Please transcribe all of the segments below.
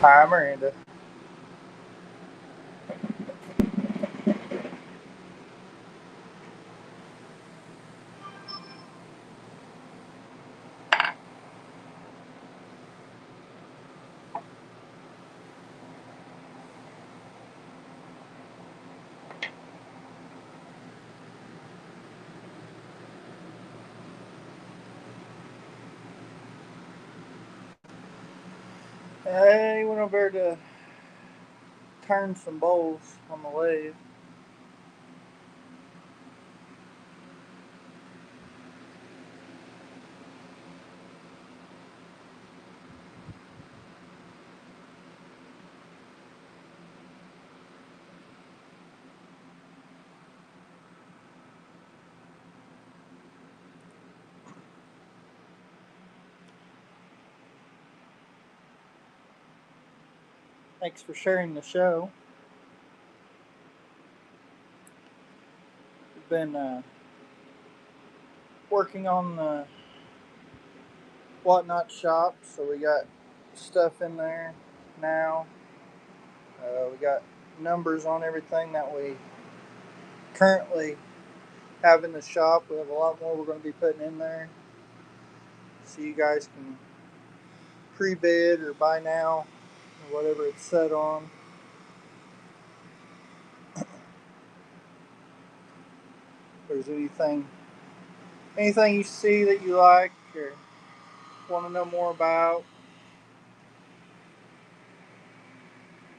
Hi, Miranda. Hey, went over to turn some bowls on the lathe. Thanks for sharing the show. We've been working on the whatnot shop, so we got stuff in there now. We got numbers on everything that we currently have in the shop. We have a lot more we're going to be putting in there, so you guys can pre-bid or buy now or whatever it's set on. If there's anything you see that you like or want to know more about,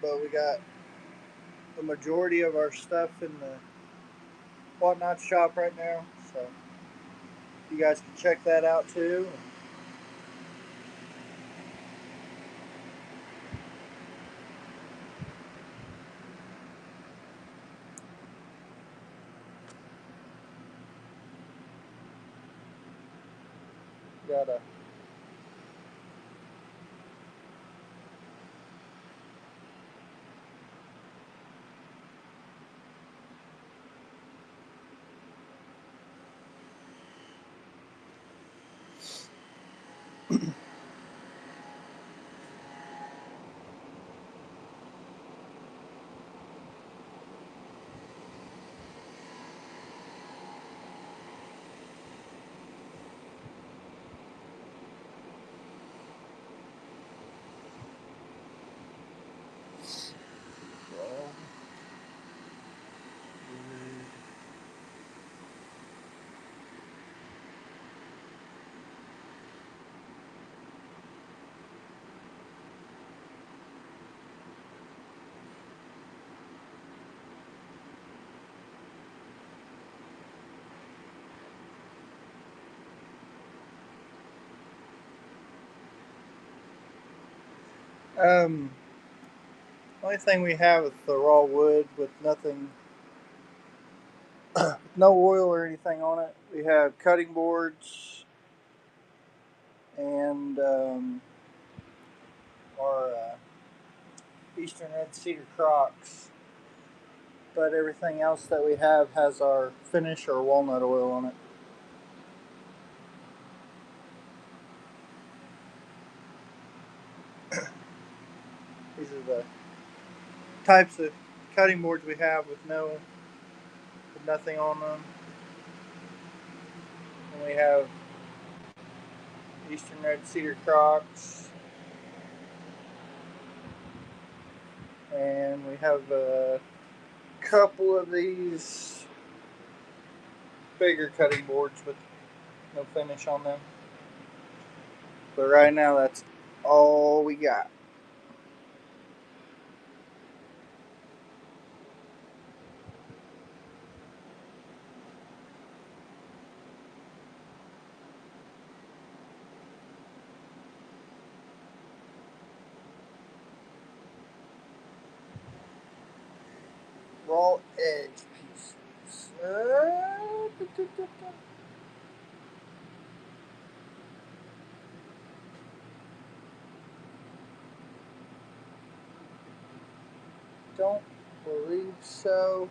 but we got the majority of our stuff in the whatnot shop right now, so you guys can check that out too. Got a only thing we have is the raw wood with nothing, no oil or anything on it. We have cutting boards and our Eastern Red Cedar Crocs, but everything else that we have has our finish or walnut oil on it. These are the types of cutting boards we have with nothing on them. And we have Eastern Red Cedar Crocs, and we have a couple of these bigger cutting boards with no finish on them. But right now, that's all we got. Raw edge pieces. Don't believe so.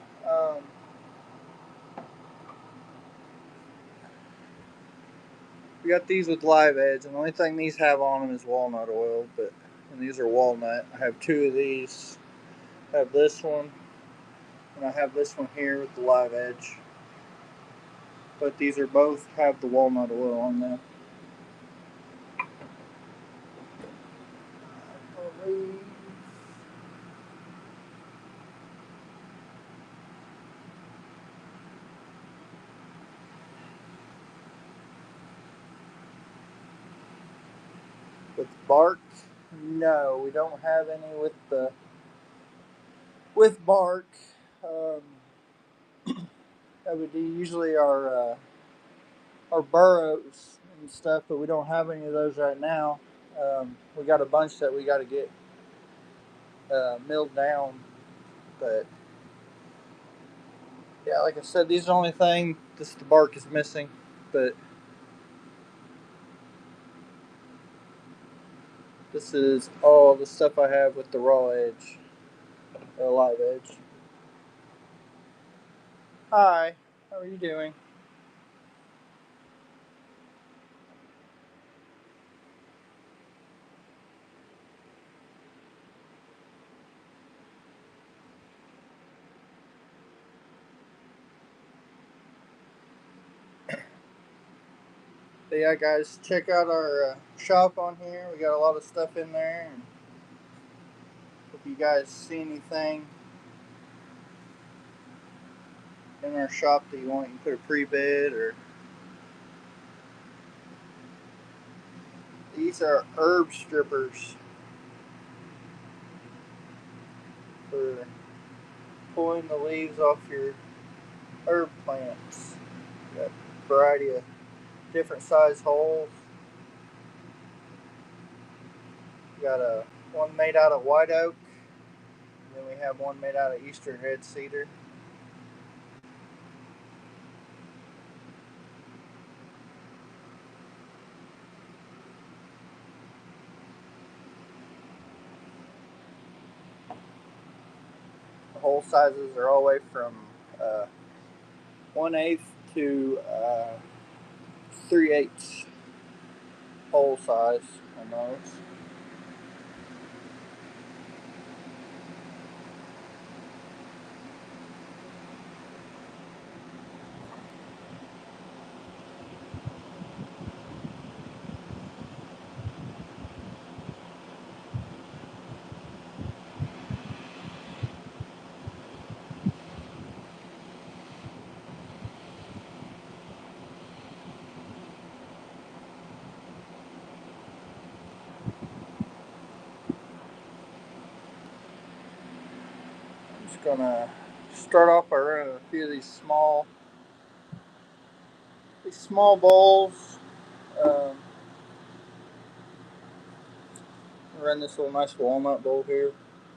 We got these with live edge, and the only thing these have on them is walnut oil, but and these are walnut. I have two of these. I have this one, and I have this one here with the live edge. But these are both have the walnut oil on them. I believe. With bark, no, we don't have any with bark. Um, that would be usually our burrows and stuff, but we don't have any of those right now. We got a bunch that we got to get milled down, but yeah, like I said, these are the only thing. Just the bark is missing, but this is all the stuff I have with the raw edge, or live edge. Hi, how are you doing? But yeah, guys, check out our shop on here. We got a lot of stuff in there. And if you guys see anything in our shop that you want, you can put a pre-bid. Or these are herb strippers for pulling the leaves off your herb plants. Got a variety of different size holes. Got a one made out of white oak. And then we have one made out of eastern red cedar. The hole sizes are all the way from 1/8 to 3/8 hole size on those. I'm just gonna start off by running a few of these small bowls. Um, run this little nice walnut bowl here.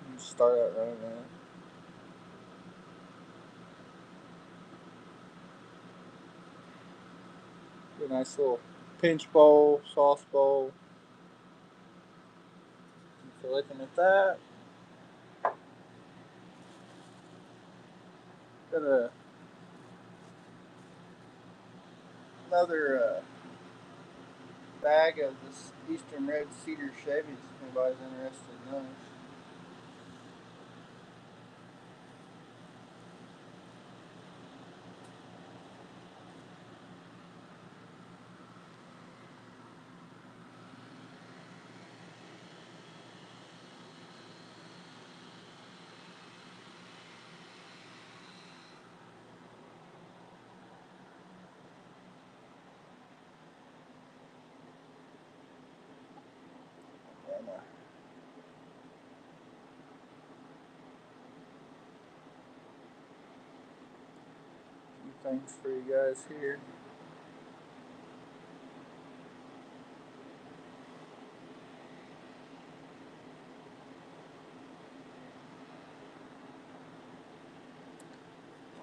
And start out running that. A nice little pinch bowl, sauce bowl. If you're looking at that, got another bag of this Eastern Red Cedar Chevys. If anybody's interested in those. And, few things for you guys here.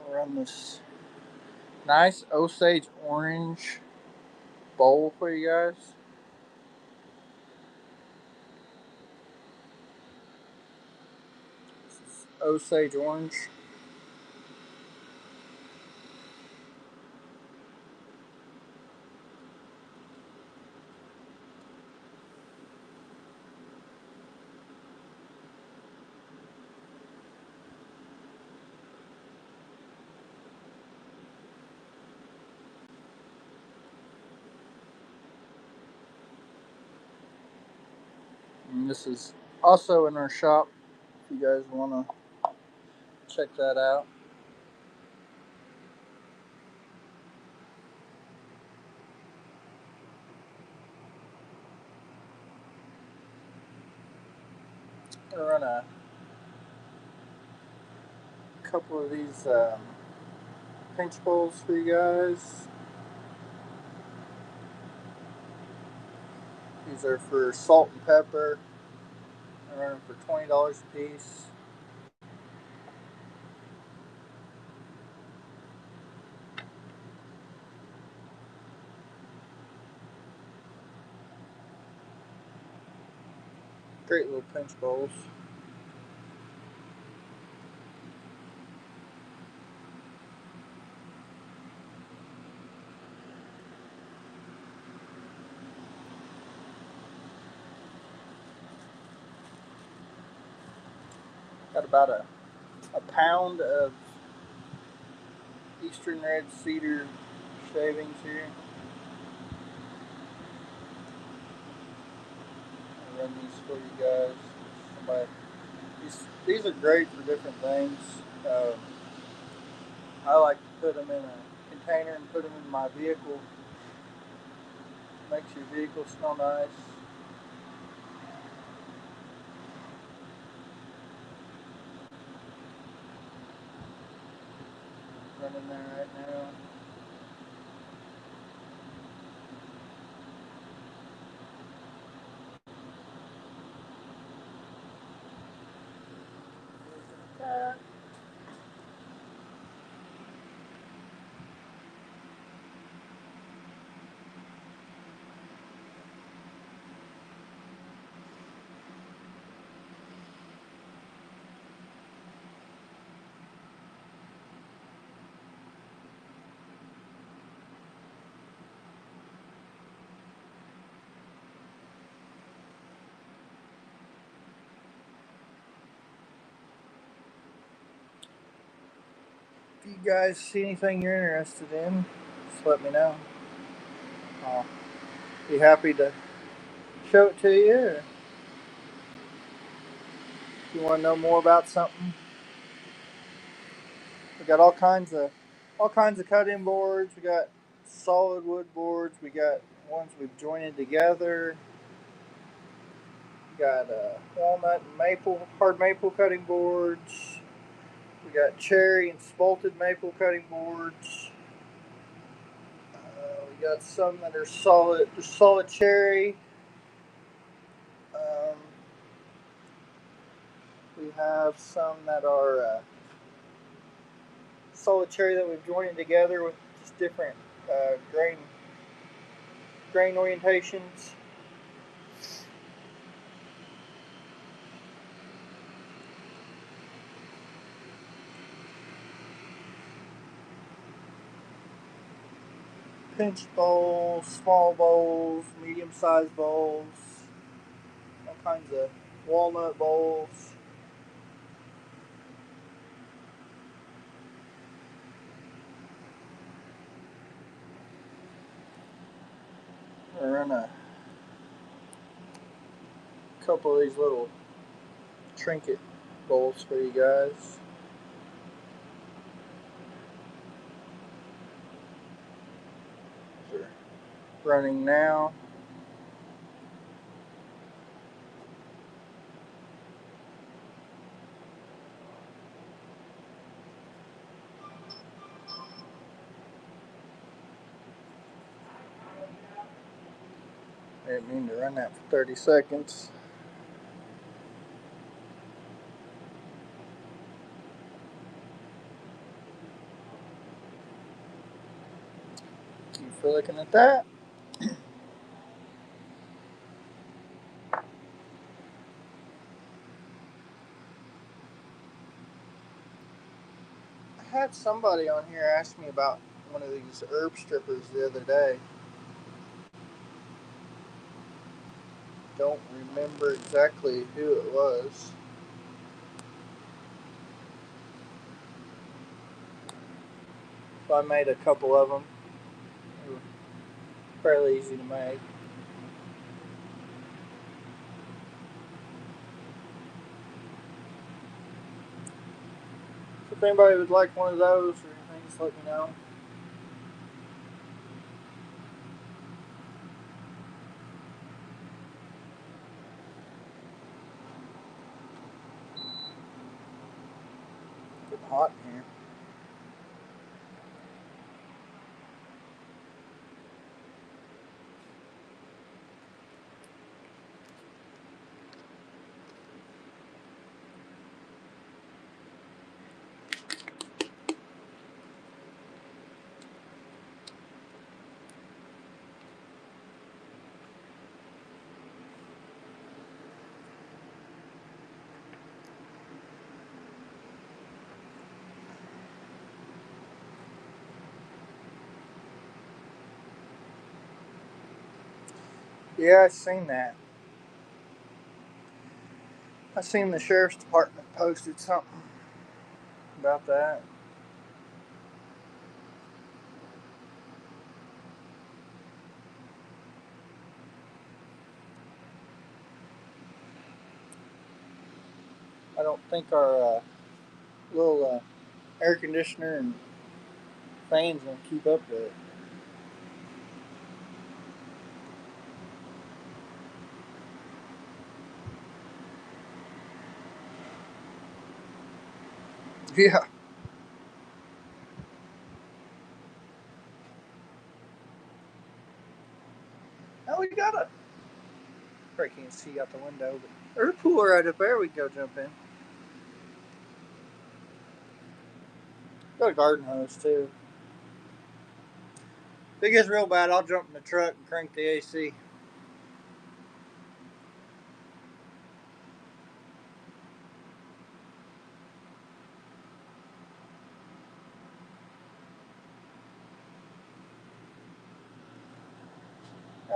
I'll run this nice Osage orange bowl for you guys. This is Osage orange. And this is also in our shop if you guys want to check that out. I'm going to run a couple of these pinch bowls for you guys. These are for salt and pepper. I run them for $20 a piece. Great little pinch bowls. Got about a pound of Eastern Red Cedar shavings here. I'll run these for you guys. Somebody, these are great for different things. I like to put them in a container and put them in my vehicle. Makes your vehicle smell nice. Running there right now. If you guys see anything you're interested in, just let me know. I'll be happy to show it to you. Or if you want to know more about something, we got all kinds of cut-in boards. We got solid wood boards. We got ones we've jointed together. We got walnut and maple, hard maple cutting boards. We got cherry and spalted maple cutting boards. We got some that are solid cherry. Um, we have some that are solid cherry that we've joined together with just different grain orientations. Pinch bowls, small bowls, medium-sized bowls, all kinds of walnut bowls. I run a couple of these little trinket bowls for you guys. They're running now. I didn't mean to run that for 30 seconds. Keep for looking at that. I had somebody on here ask me about one of these herb strippers the other day. Don't remember exactly who it was. So I made a couple of them. They were fairly easy to make. If anybody would like one of those or anything, just let me know. Getting hot in here. Yeah, I seen that. I seen the sheriff's department posted something about that. I don't think our little air conditioner and fans gonna keep up with it. Yeah. Now we got a. Probably can't see out the window, but there's a pool right up there. We can go jump in. Got a garden hose too. If it gets real bad, I'll jump in the truck and crank the AC.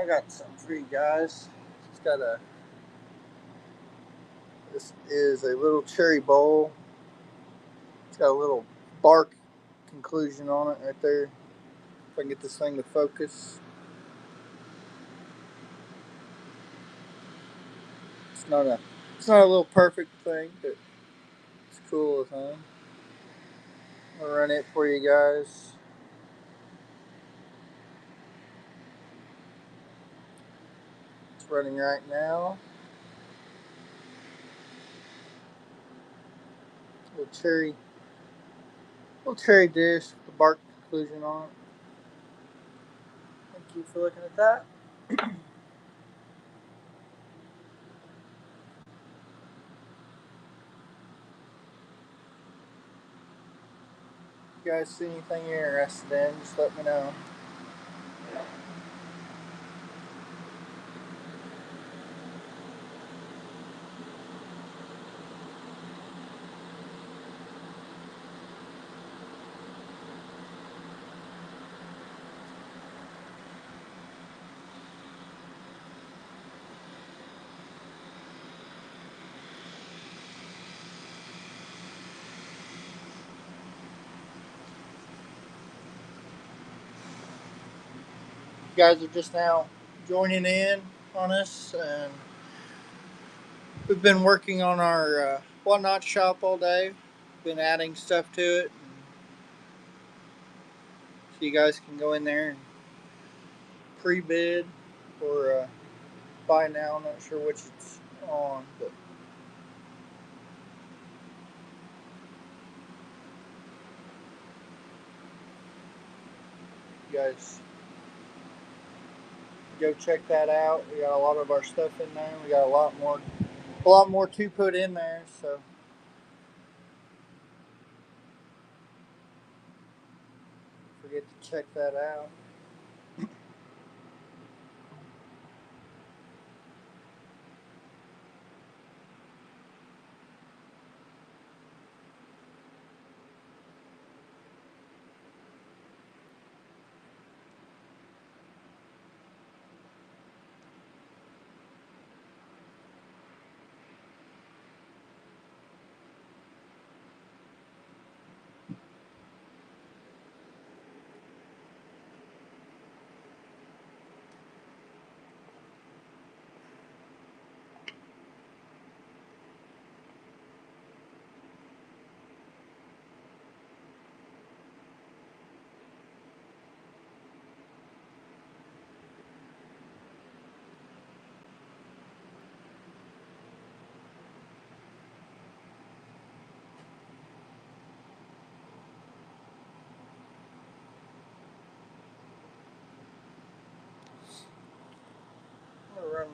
I got something for you guys. It's got a. This is a little cherry bowl. It's got a little bark conclusion on it right there. If I can get this thing to focus. It's not a. It's not a little perfect thing, but it's cool thing. I'll run it for you guys. It's running right now. Little cherry dish with the bark conclusion on it. Thank you for looking at that. If you guys see anything you're interested in, just let me know. You guys are just now joining in on us, and we've been working on our whatnot shop all day. Been adding stuff to it, so you guys can go in there and pre-bid or buy now. I'm not sure which it's on, but you guys go check that out. We got a lot of our stuff in there. We got a lot more to put in there. So forget to check that out.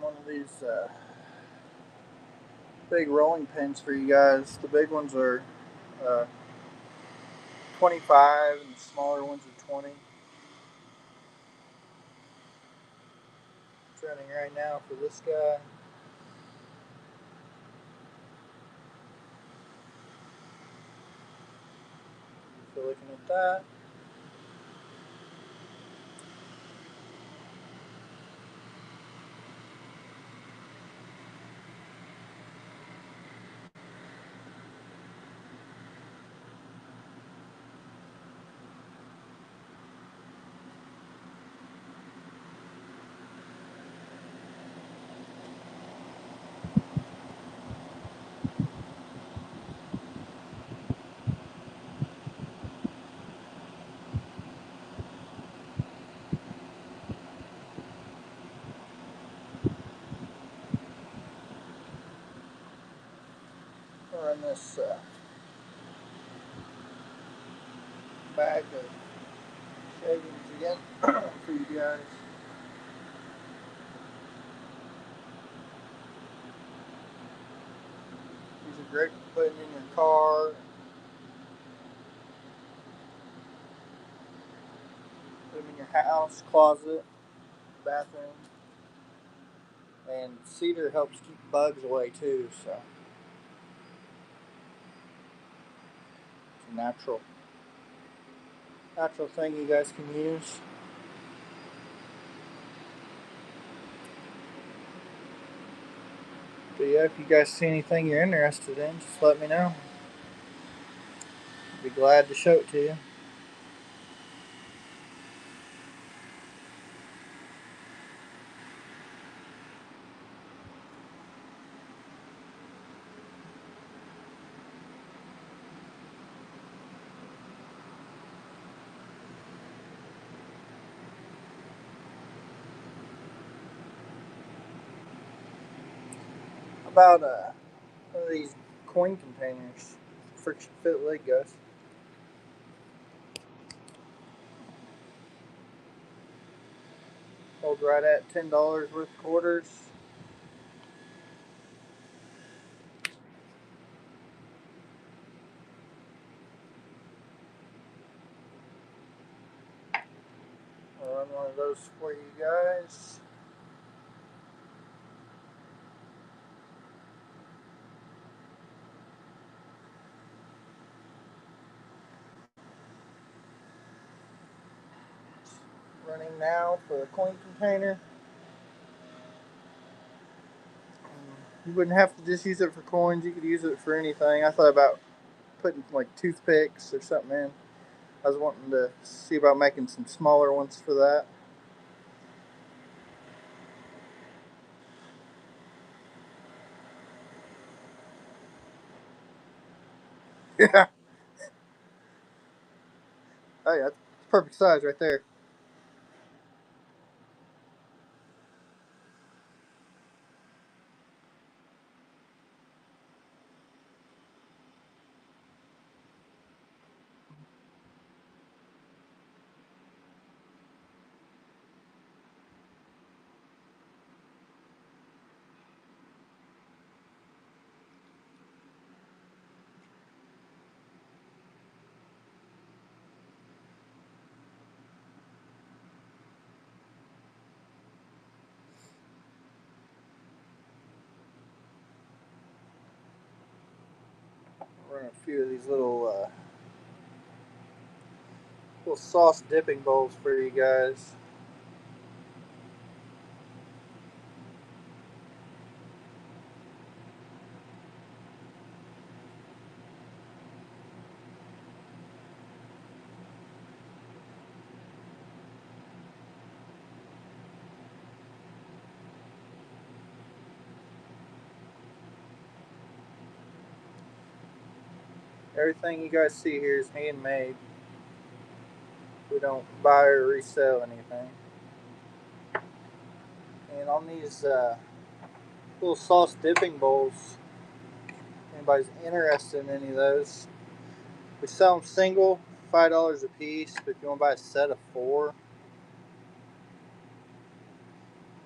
run one of these big rolling pins for you guys. The big ones are uh, 25 and the smaller ones are 20. It's running right now for this guy. So looking at that. I'll run this bag of shavings again for you guys. These are great for putting in your car, put them in your house, closet, bathroom. And cedar helps keep bugs away too, so it's a natural thing you guys can use. But yeah, if you guys see anything you're interested in, just let me know. I'd be glad to show it to you. About one of these coin containers, friction fit leg guys. Hold right at $10 worth of quarters. I'll run one of those for you guys. Running now for a coin container. You wouldn't have to just use it for coins. You could use it for anything. I thought about putting like toothpicks or something in. I was wanting to see about making some smaller ones for that. Yeah. Oh yeah, it's perfect size right there. Run a few of these little sauce dipping bowls for you guys. Everything you guys see here is handmade. We don't buy or resell anything. And on these little sauce dipping bowls, if anybody's interested in any of those, we sell them single, $5 a piece. But if you want to buy a set of 4,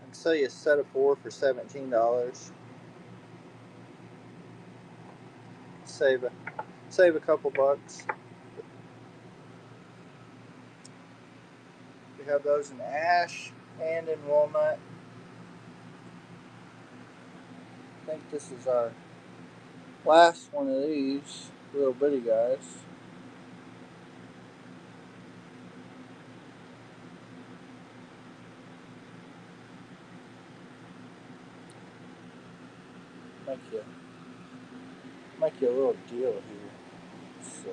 and sell you a set of 4 for $17. Save a couple bucks. We have those in ash and in walnut. I think this is our last one of these little bitty guys. Make you a little deal here. So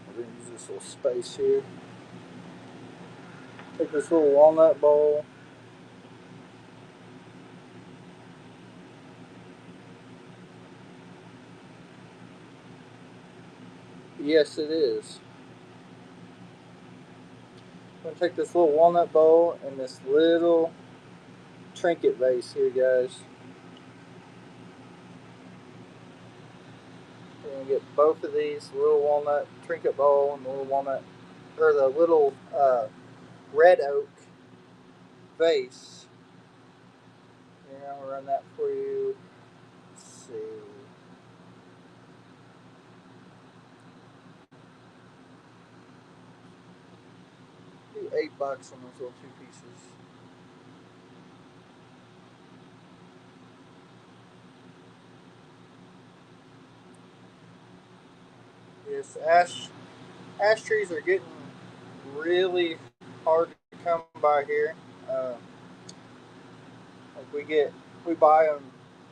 we're gonna use this little space here. Take this little walnut bowl. Yes, it is. I'm gonna take this little walnut bowl and this little trinket vase here, guys. We're gonna get both of these, the little walnut trinket bowl and the little walnut, or the little red oak vase. Here, I'm gonna run that for you. Let's see. Do $8 on those little two pieces. Yes, ash trees are getting really hard to come by here. Like we buy them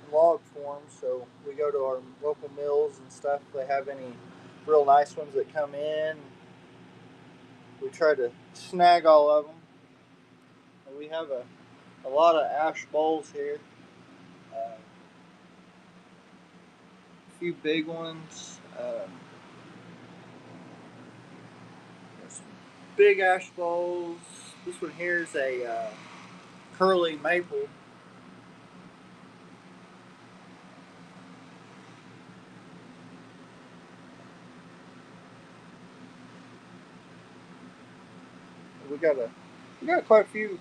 in log form, so we go to our local mills and stuff. If they have any real nice ones that come in, we try to snag all of them. And we have a lot of ash bowls here. A few big ones. There's some big ash bowls. This one here is a curly maple. We got a we got quite a few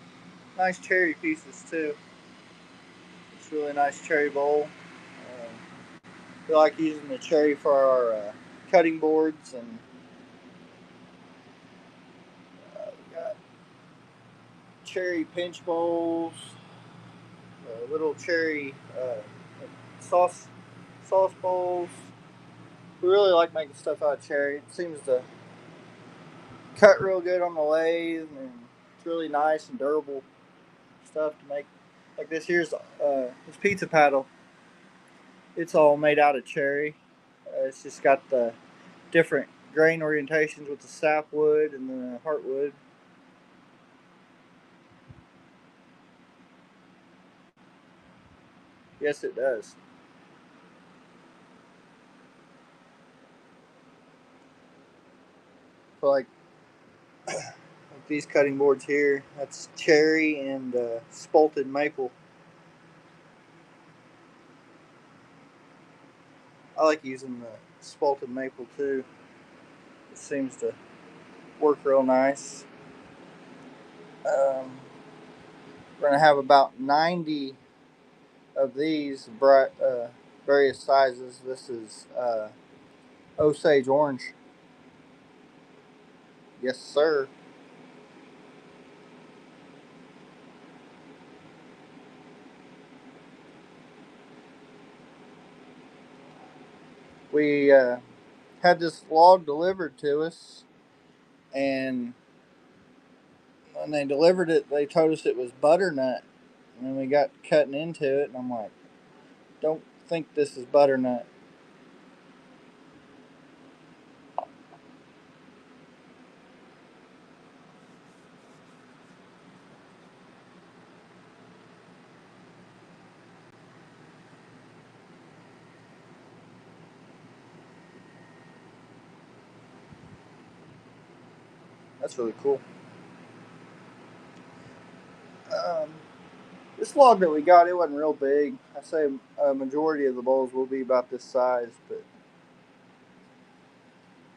nice cherry pieces too. It's a really nice cherry bowl. We like using the cherry for our cutting boards, and we got cherry pinch bowls, little cherry sauce bowls. We really like making stuff out of cherry. It seems to cut real good on the lathe, and it's really nice and durable stuff to make. Like this here's this pizza paddle. It's all made out of cherry. It's just got the different grain orientations with the sapwood and the heartwood. Yes, it does. So like these cutting boards here, that's cherry and spalted maple. I like using the spalted maple too. It seems to work real nice. We're gonna have about 90 of these various sizes. This is Osage orange. Yes, sir. We had this log delivered to us, and when they delivered it, they told us it was butternut. And then we got cutting into it, and I'm like, don't think this is butternut. That's really cool. Um, this log that we got, it wasn't real big. I say a majority of the bowls will be about this size, but it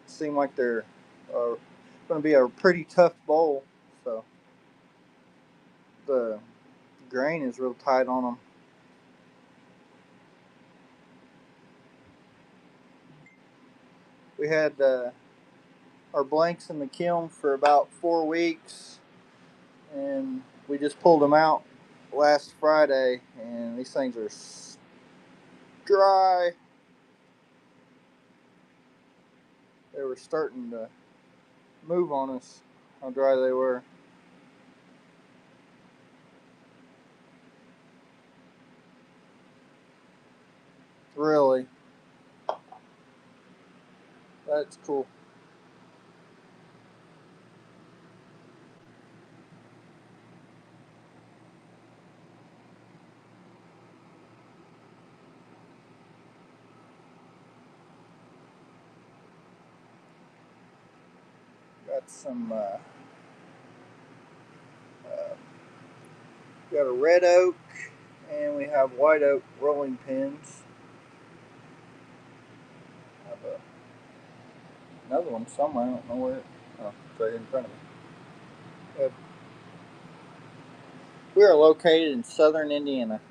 seemed like they're going to be a pretty tough bowl. So the grain is real tight on them. We had our blanks in the kiln for about 4 weeks, and we just pulled them out last Friday, and these things are dry. They were starting to move on us, how dry they were. Really, that's cool. Got some, got a red oak, and we have white oak rolling pins. Have another one somewhere. I don't know where. Oh, it's right in front of me. We are located in southern Indiana.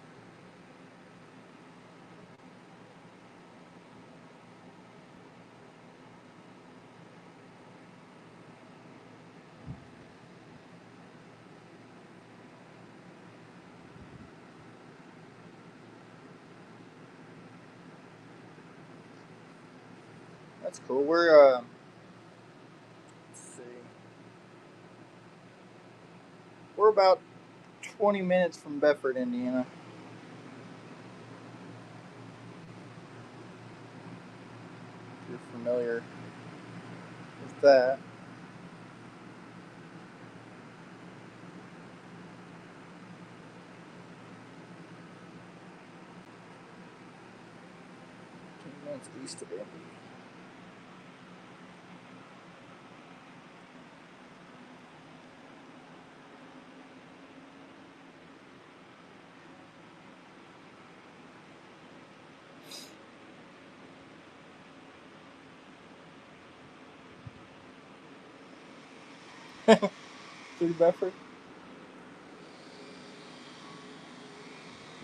That's cool. Let's see, we're about 20 minutes from Bedford, Indiana. If you're familiar with that. Minutes east of Indy. Through Bedford.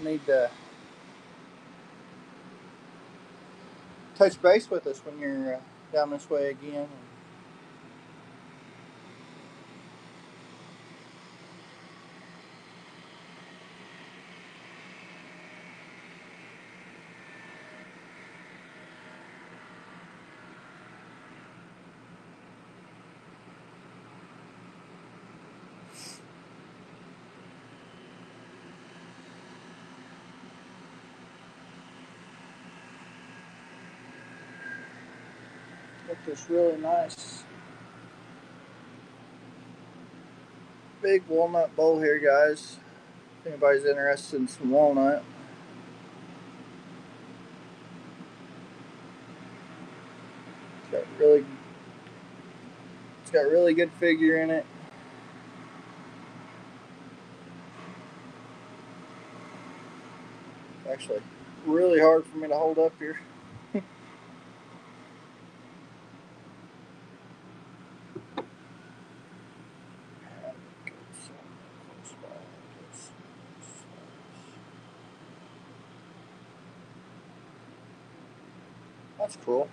Need to touch base with us when you're down this way again. Got this really nice big walnut bowl here, guys. If anybody's interested in some walnut, it's got really, it's got really good figure in it. It's actually really hard for me to hold up here. That's cool.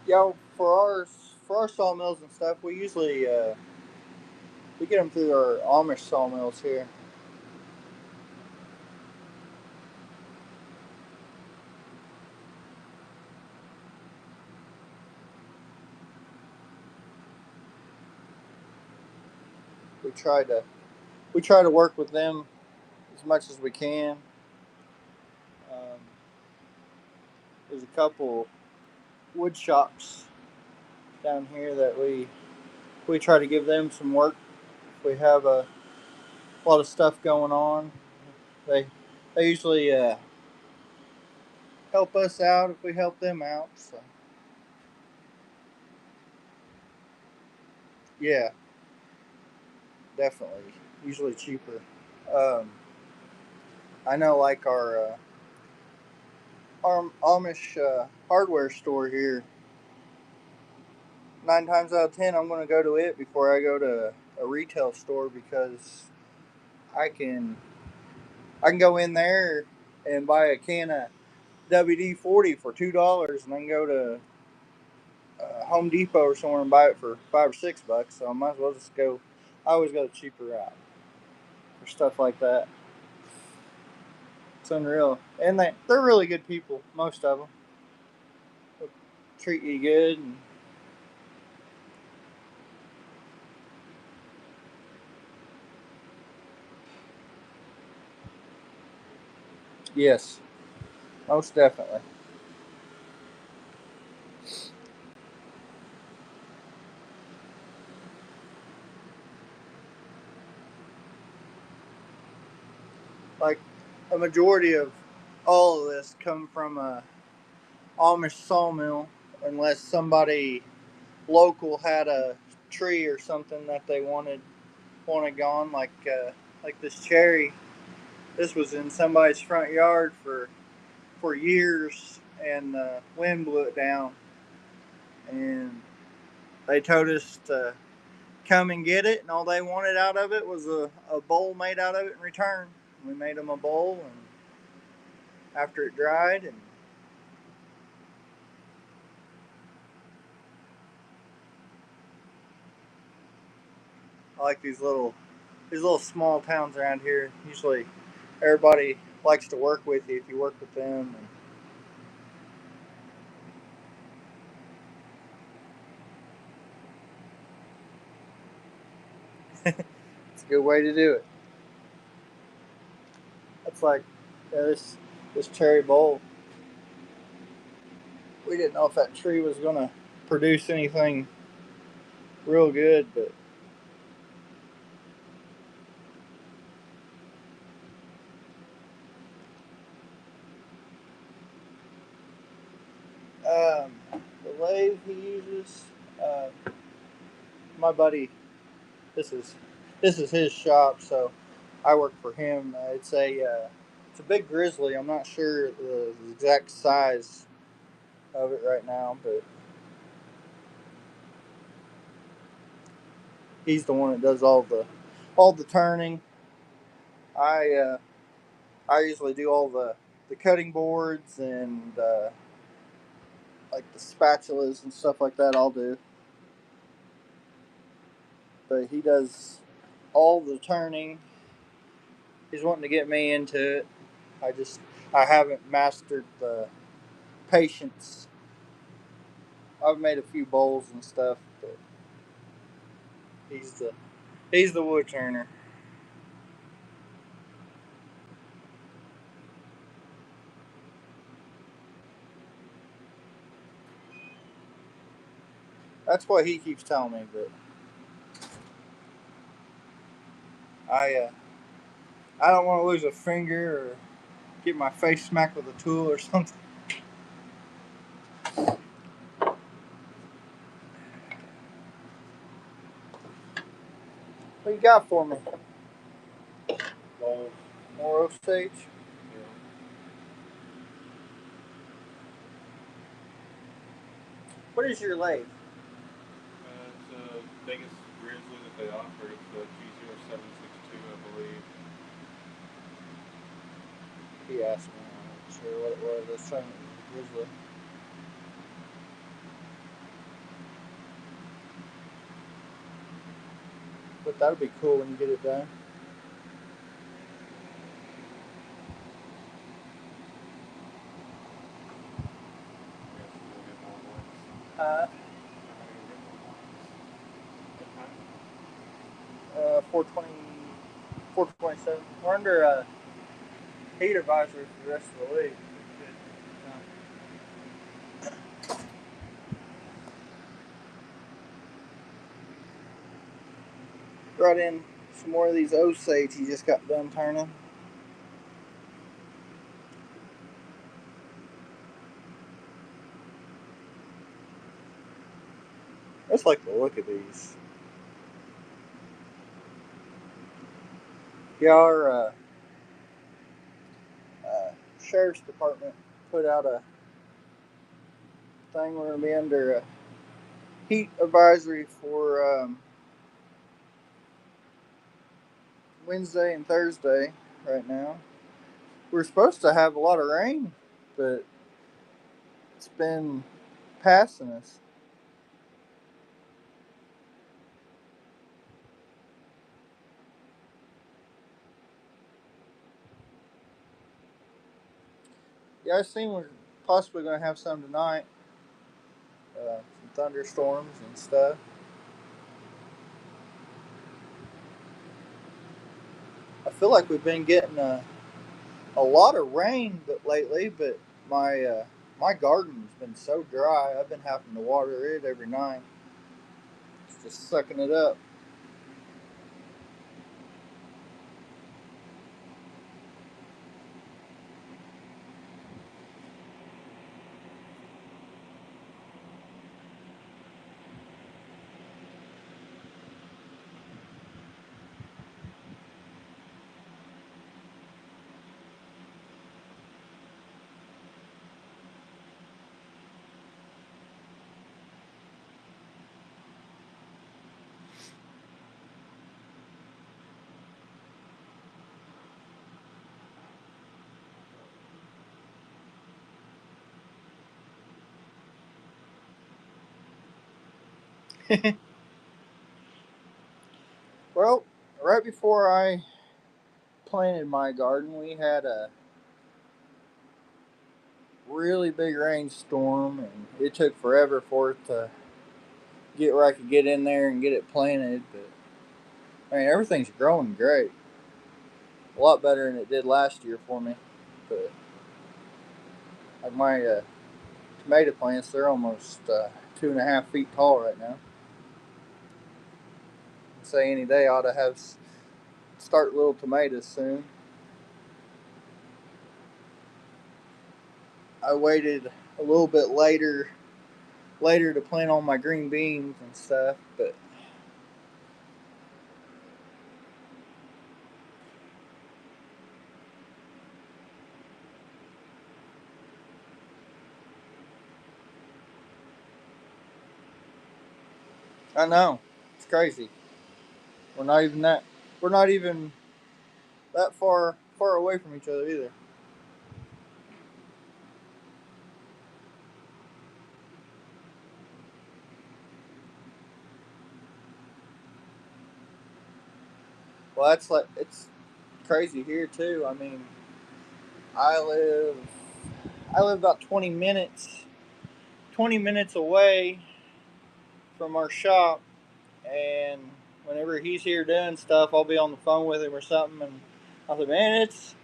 Yeah, for our sawmills and stuff, we usually we get them through our Amish sawmills here. We try to we try to work with them as much as we can. Um, there's a couple wood shops down here that we try to give them some work. We have a lot of stuff going on. They they usually help us out if we help them out. So yeah, definitely. Usually cheaper. Um, I know, like our Amish hardware store here. 9 times out of 10, I'm going to go to it before I go to a retail store because I can I can go in there and buy a can of WD 40 for $2, and I can go to Home Depot or somewhere and buy it for $5 or $6. So I might as well just go. I always go the cheaper route for stuff like that. It's unreal, and they're really good people. Most of them they'll treat you good. And yes, most definitely. Like a majority of all of this come from a Amish sawmill, unless somebody local had a tree or something that they wanted gone. Like this cherry, this was in somebody's front yard for years, and the wind blew it down, and they told us to come and get it, and all they wanted out of it was a bowl made out of it in return. We made them a bowl, and after it dried, and I like these little small towns around here. Usually, everybody likes to work with you if you work with them. And it's a good way to do it. That's like this cherry bowl. We didn't know if that tree was gonna produce anything real good, but the lathe he uses, uh, my buddy, this is this is his shop, so I work for him. It's a big grizzly. I'm not sure the exact size of it right now, but he's the one that does all the turning. I uh, I usually do all the cutting boards and like the spatulas and stuff like that. I'll do, but he does all the turning. He's wanting to get me into it. I just I haven't mastered the patience. I've made a few bowls and stuff, but he's the he's the wood turner. That's what he keeps telling me, but I uh, I don't want to lose a finger or get my face smacked with a tool or something. What you got for me? Well, More Osage? yeah, What is your lathe? it's the biggest grizzly that they offer. It's the G0762, I believe. He asked me. I'm not sure what it was. I was trying to grizzly. But that'll be cool when you get it done. Yes, we'll get more ones. Uh, I'm gonna go get more ones. What time? 420, 427. We're under heat advisory for the rest of the week. Brought in some more of these Osage he just got done turning. I just like the look of these. Yeah, our sheriff's department put out a thing. We're going to be under a heat advisory for Wednesday and Thursday right now. We're supposed to have a lot of rain, but it's been passing us. Yeah, I seen we're possibly going to have some tonight. Some thunderstorms and stuff. I feel like we've been getting a lot of rain lately, but my garden's been so dry. I've been having to water it every night. It's just sucking it up. Well, right before I planted my garden, we had a really big rainstorm, and it took forever for it to get where I could get in there and get it planted. But I mean, everything's growing great, a lot better than it did last year for me. But like my tomato plants, they're almost 2.5 feet tall right now. I'd say any day I ought to have start little tomatoes soon. I waited a little bit later to plant all my green beans and stuff, but I know it's crazy. We're not even that. We're not even that far away from each other either. Well, that's like it's crazy here too. I mean, I live I live about 20 minutes away from our shop, and whenever he's here doing stuff, I'll be on the phone with him or something, and I'll say, "Man, it's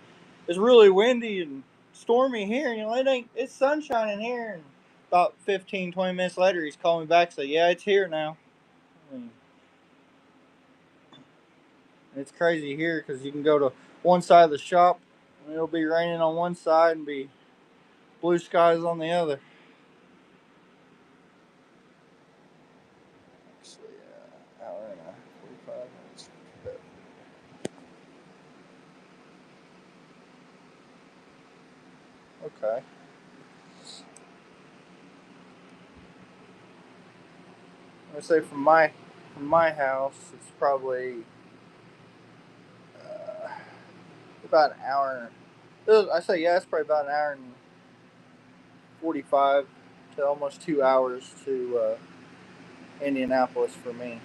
really windy and stormy here, and it ain't it's sunshine in here." And about 15, 20 minutes later, he's calling me back, say, "Yeah, it's here now." And it's crazy here because you can go to one side of the shop, and it'll be raining on one side and be blue skies on the other. Actually, hour and 45 minutes. Okay. I say from my house, it's probably uh, about an hour. I say yeah, it's probably about an hour and 45 to almost 2 hours to Indianapolis for me.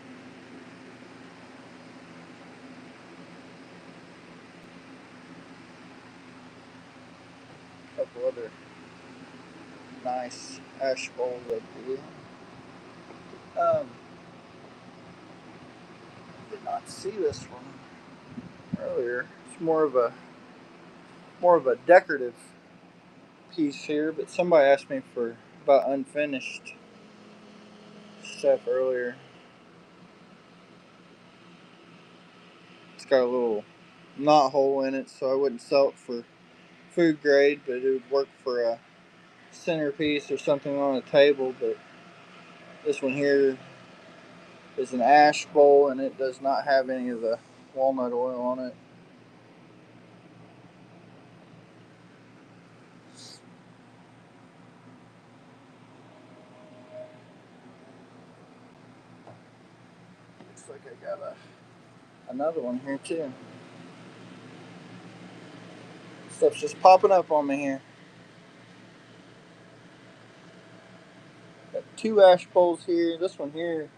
A couple other nice ash bowls up here. Did not see this one earlier. It's more of a decorative piece here, but somebody asked me for about unfinished stuff earlier. It's got a little knot hole in it, so I wouldn't sell it for food grade, but it would work for a centerpiece or something on a table. But this one here is an ash bowl, and it does not have any of the walnut oil on it. Looks like I got another one here too. Stuff's just popping up on me here. Got 2 ash poles here. This one here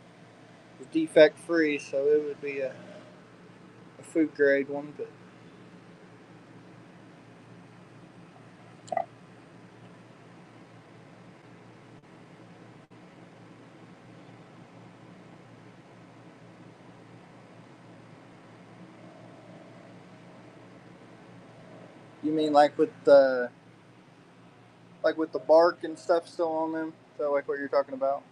is defect free, so it would be a food grade one, but you mean like with the bark and stuff still on them? Is that like what you're talking about?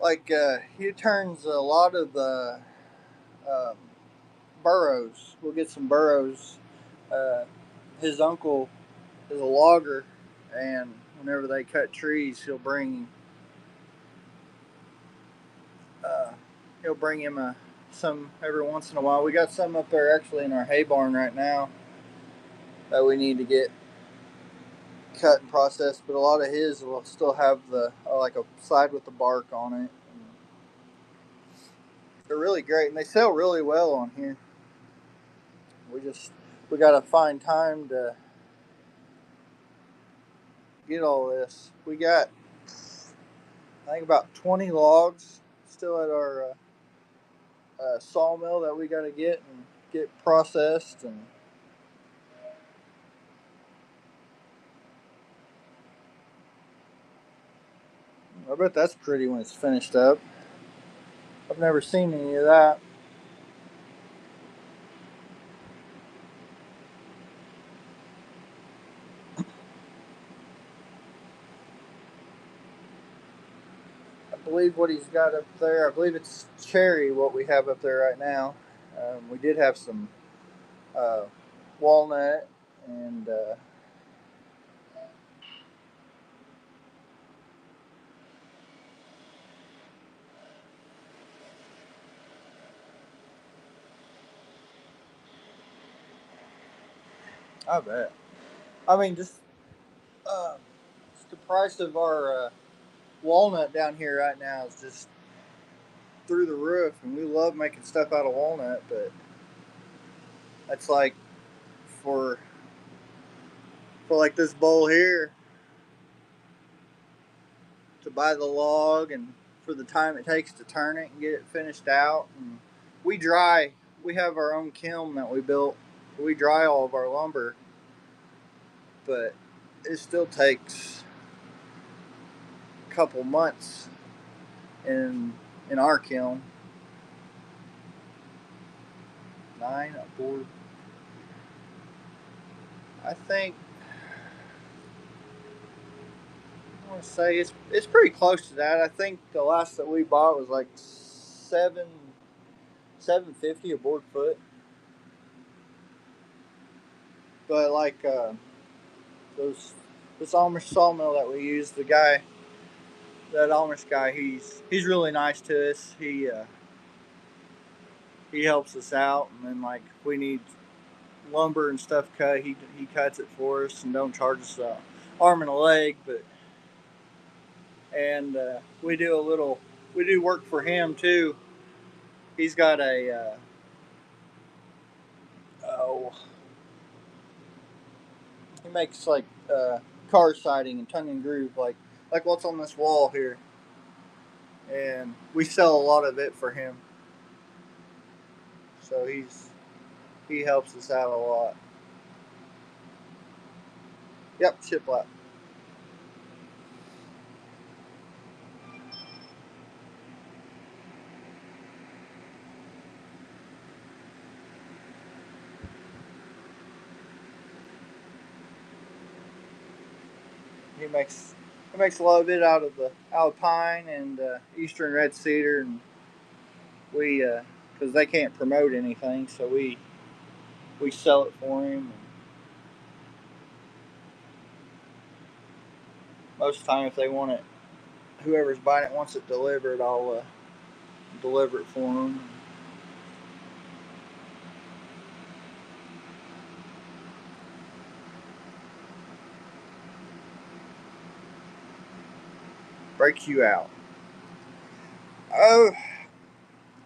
Like he turns a lot of the um, burrows. We'll get some burrows. Uh, his uncle is a logger, and whenever they cut trees, uh, he'll bring him some every once in a while. We got some up there actually in our hay barn right now that we need to get cut and processed. But a lot of his will still have the like a side with the bark on it. They're really great, and they sell really well on here. We just we gotta find time to get all this. We got I think about 20 logs still at our sawmill that we got to get processed, and I bet that's pretty when it's finished up. I've never seen any of that. I believe what he's got up there, I believe it's cherry what we have up there right now. We did have some uh, walnut and I bet. I mean, uh, just the price of our walnut down here right now is just through the roof, and we love making stuff out of walnut, but that's like for like this bowl here to buy the log and for the time it takes to turn it and get it finished out. And we dry. We have our own kiln that we built. We dry all of our lumber, but it still takes a couple months in our kiln. 9 aboard. I think I want to say it's pretty close to that. I think the last that we bought was like 750 a board foot. But like those this Amish sawmill that we use, that Amish guy, he's really nice to us. He helps us out, and then like if we need lumber and stuff cut, he cuts it for us and don't charge us arm and a leg. But and we do work for him too. He's got a oh he makes like car siding and tongue and groove like what's on this wall here, and we sell a lot of it for him. So he helps us out a lot. Yep, shiplap. He makes a lot of it out of the alpine and eastern red cedar, and we because they can't promote anything, so we sell it for him. And most of the time, if they want it, whoever's buying it wants it delivered, I'll deliver it for them. break you out. Oh,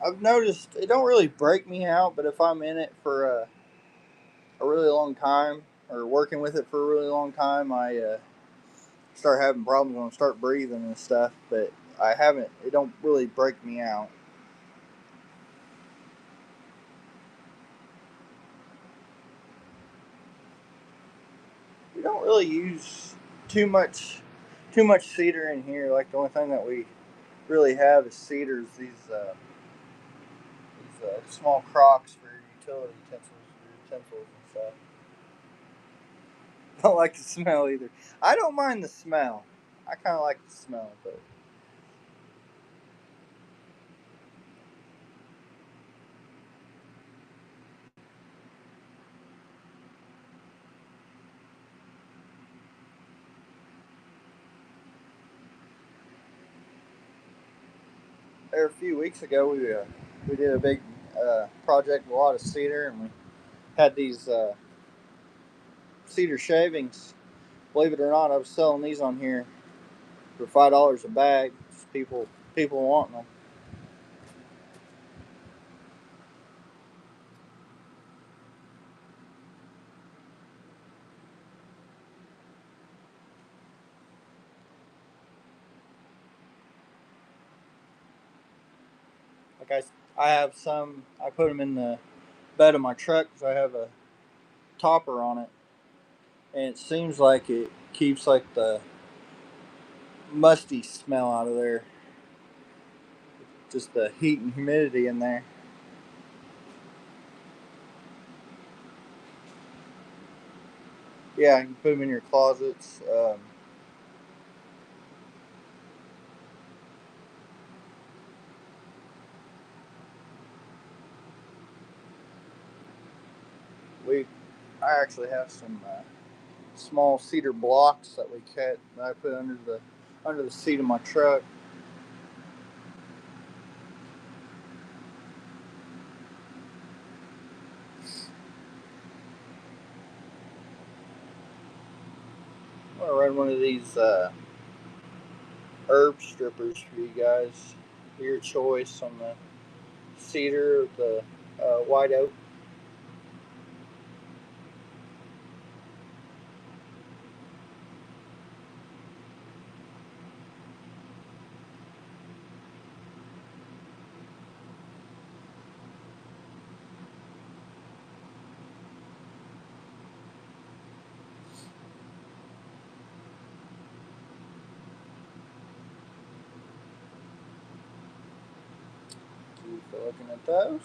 I've noticed it don't really break me out, but if I'm in it for a really long time or working with it for a really long time, I start having problems when I start breathing and stuff. But I haven't. It don't really break me out. We don't really use too much too much cedar in here. Like the only thing that we really have is cedars. These small crocks for utility utensils and stuff. Don't like the smell either. I don't mind the smell. I kind of like the smell, but there a few weeks ago we did a big project with a lot of cedar, and we had these cedar shavings. Believe it or not, I was selling these on here for $5 a bag. Just people wanting them. Like I have some. I put them in the bed of my truck because I have a topper on it, and it seems like it keeps like the musty smell out of there. Just the heat and humidity in there. Yeah, you can put them in your closets. We, I actually have some small cedar blocks that we cut that I put under the seat of my truck. I'm gonna run one of these herb strippers for you guys. Your choice on the cedar or the white oak. Keep looking at those.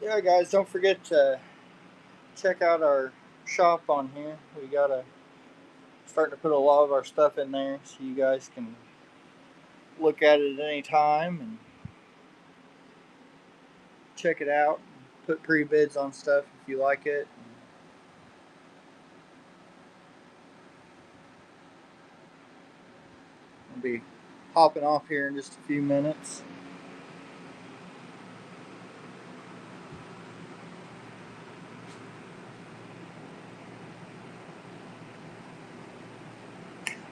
Yeah, guys, don't forget to check out our shop on here. We got a starting to put a lot of our stuff in there, so you guys can look at it at any time and check it out. Put pre bids on stuff if you like it. I'll be hopping off here in just a few minutes.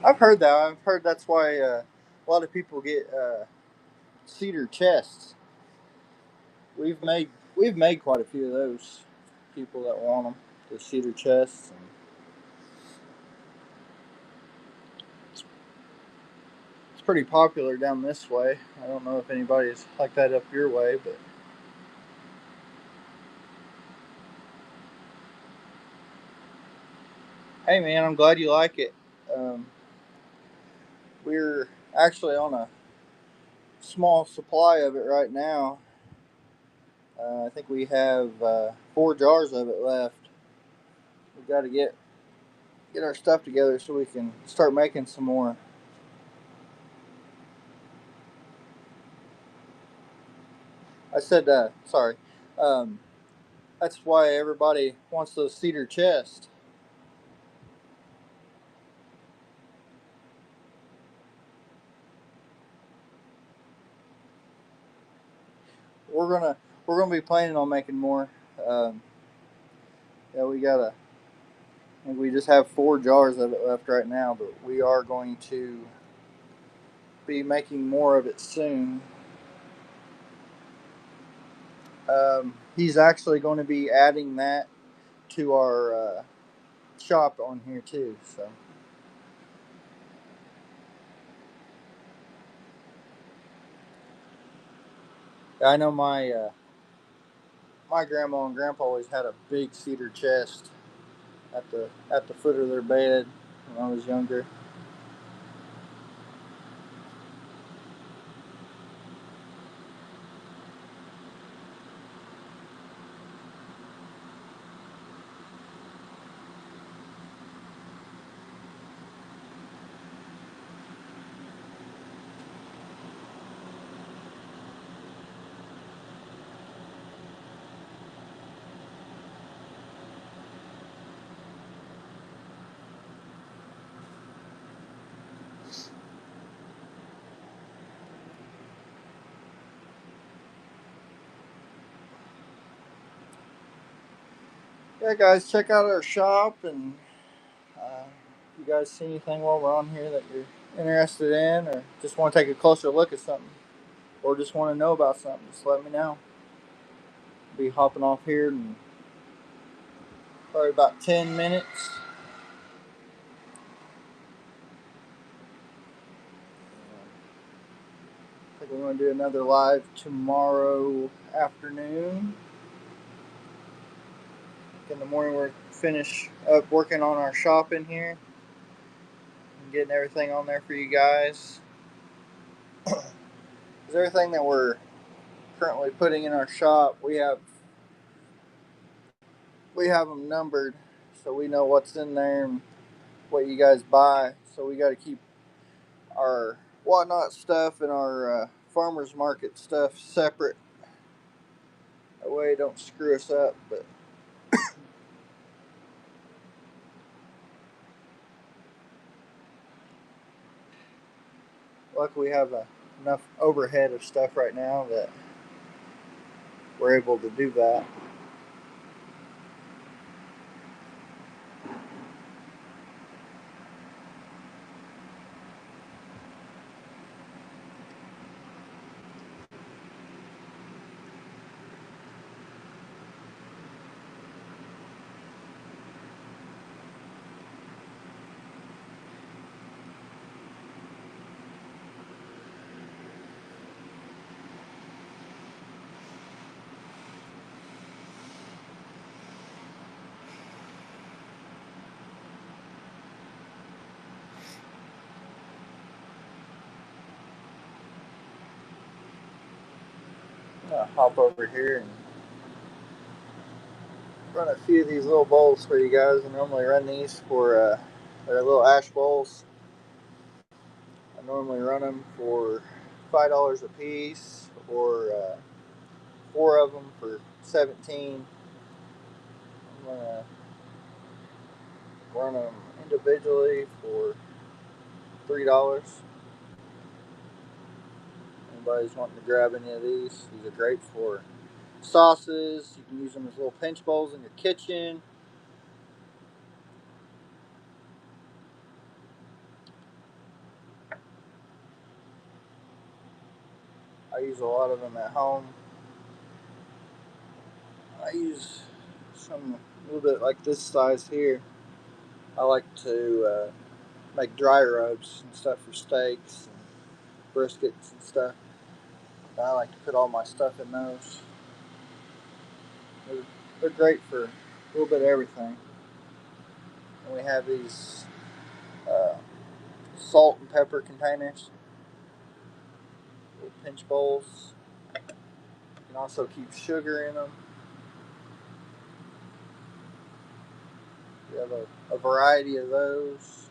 I've heard that. I've heard that's why a lot of people get cedar chests. We've made quite a few of those. People that want them, the cedar chests. And it's pretty popular down this way. I don't know if anybody's like that up your way, but hey, man, I'm glad you like it. Um, we're actually on a small supply of it right now. I think we have 4 jars of it left. We've got to get our stuff together so we can start making some more. I said, sorry. Um, that's why everybody wants those cedar chests. We're gonna we're gonna be planning on making more. Um, yeah, we got And we just have 4 jars of it left right now, but we are going to be making more of it soon. He's actually going to be adding that to our shop on here too. So I know my grandma and grandpa always had a big cedar chest at the foot of their bed when I was younger. Yeah, guys, check out our shop, and if you guys see anything while we're on here that you're interested in, or just want to take a closer look at something, or just want to know about something, just let me know. I'll be hopping off here in probably about 10 minutes. I think we're going to do another live tomorrow afternoon. In the morning, we're finish up working on our shop in here and getting everything on there for you guys. Because everything that we're currently putting in our shop, we have them numbered, so we know what's in there and what you guys buy. So we got to keep our whatnot stuff and our farmers market stuff separate. That way, it don't screw us up. But luckily, we have enough overhead of stuff right now that we're able to do that. I'm gonna hop over here and run a few of these little bowls for you guys. I normally run these for they're little ash bowls. I normally run them for $5 a piece, or 4 of them for 17. I'm gonna run them individually for $3. Anybody's wanting to grab any of these are great for sauces. You can use them as little pinch bowls in your kitchen. I use a lot of them at home. I use some a little bit like this size here. I like to make dry rubs and stuff for steaks and briskets and stuff. I like to put all my stuff in those. They're, they're great for a little bit of everything. And we have these uh, salt and pepper containers, little pinch bowls. You can also keep sugar in them. We have a variety of those.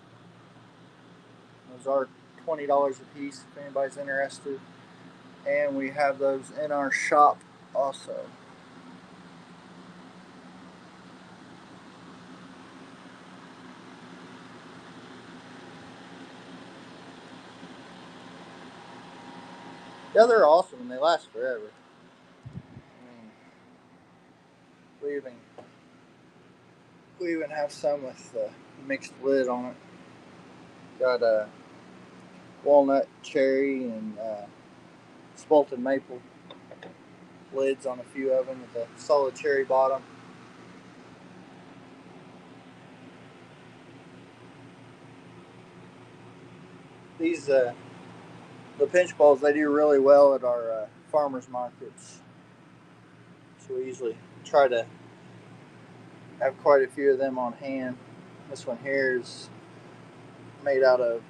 Those are $20 a piece if anybody's interested. And we have those in our shop also. Yeah, they're awesome and they last forever. I mean, leaving We even have some with mixed lid on it. Got a walnut, cherry, and spalted maple lids on a few of them with a solid cherry bottom. These the pinch balls, they do really well at our farmers markets, so we usually try to have quite a few of them on hand. This one here is made out of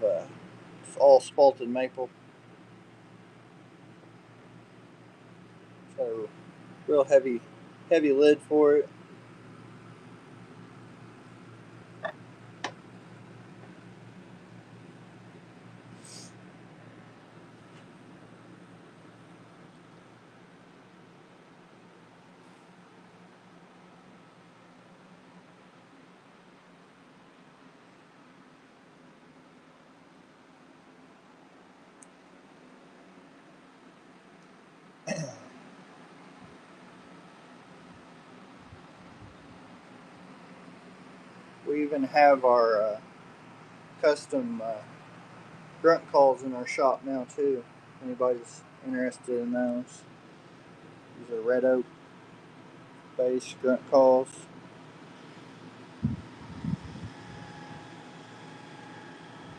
all spalted maple. It's got a real heavy lid for it. We even have our custom grunt calls in our shop now too. If anybody's interested in those. These are red oak base grunt calls.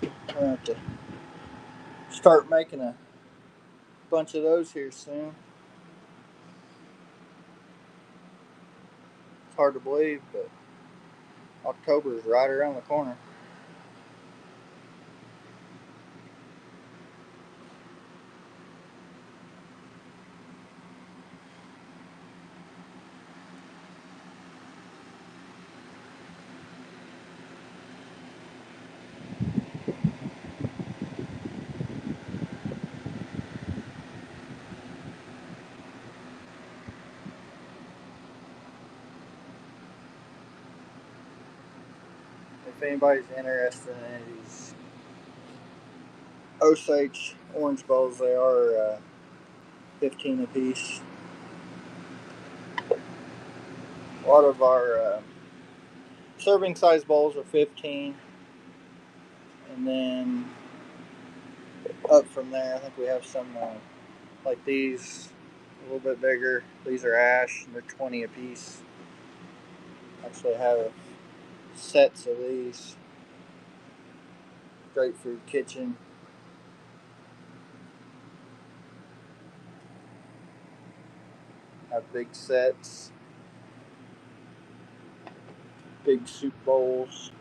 We're gonna have to start making a bunch of those here soon. It's hard to believe, but October is right around the corner. If anybody's interested in any of these Osage orange bowls, they are 15 a piece. A lot of our serving size bowls are 15, and then up from there, I think we have some like these, a little bit bigger. These are ash, and they're 20 a piece. Actually, have sets of these. Great for your kitchen. Have big sets, big soup bowls.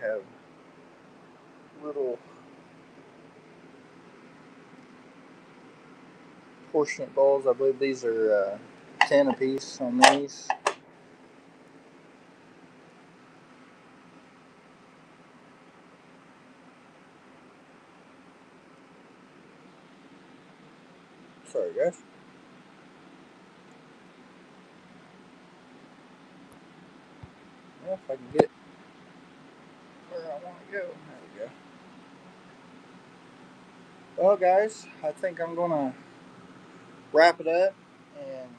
Have little portionate bowls. I believe these are 10 a piece on these. Sorry, guys. Yeah, if I can get where I want to go. There we go. Well, guys, I think I'm going to wrap it up and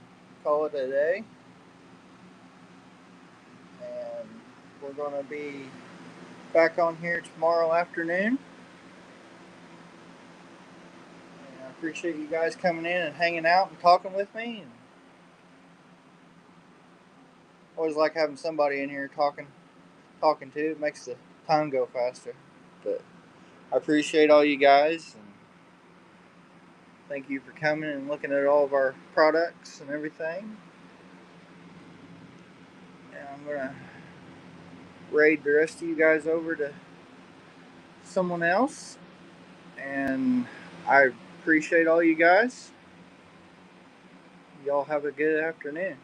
call it a day. And we're going to be back on here tomorrow afternoon. And I appreciate you guys coming in and hanging out and talking with me. And always like having somebody in here talking to. It makes the time go faster. But I appreciate all you guys, and thank you for coming and looking at all of our products and everything. And I'm gonna raid the rest of you guys over to someone else. And I appreciate all you guys. Y'all have a good afternoon.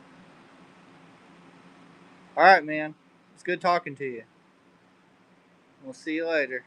All right, man. It's good talking to you. We'll see you later.